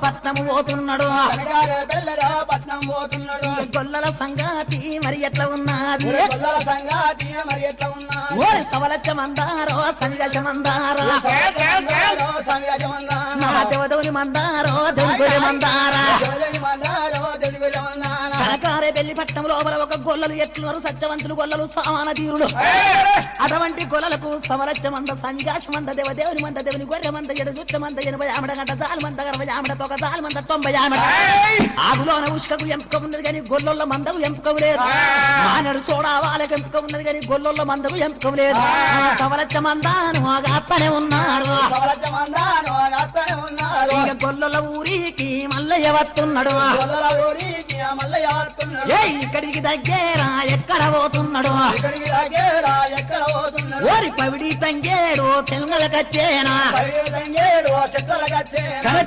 పట్నం పోతున్నాడు పెళ్ళలో పట్నం పోతున్నాడు గొల్లల సంగాతి మరి ఎట్లా ఉన్నది గొల్లల సంగాతి మరి ఎట్లా ఉన్నది ఓ సవలచ్చ మందారో సంగశ మందారా నా దేవదవుని మందారో దేవుడి మందారా కనకారే పెళ్లి పట్టణం లోపల ఒక గొల్లలు ఎట్లున్నారు సత్యవంతులు గొల్లలు సామాన తీరులు అటువంటి గొల్లలకు సమరచ్చ మంద సంగాశ మంద దేవదేవుని మంద దేవుని గొర్రె మంద ఎడు చుట్ట మంద 80 ఆమడ గంట జాలు మంద 60 ఆమడ తొక జాలు మంద 90 ఆమడ ఆగులోన ఉష్కకు ఎంపిక ఉన్నది కానీ గొల్లొల్ల మందకు ఎంపిక లేదు మానడు సోడా వాళ్ళకి ఎంపిక ఉన్నది కానీ గొల్లొల్ల మందకు ఎంపిక లేదు సమరచ్చ మందాను అత్తనే ఉన్నారు ఇక గొల్లొల్ల ఊరికి మల్లయ్య వస్తున్నాడు ఇక్కడికి దగ్గర ఎక్కడ పోతున్నాడు ఓరి పవిడి తంగేడు తెలంగాణకచ్చేనా కనుక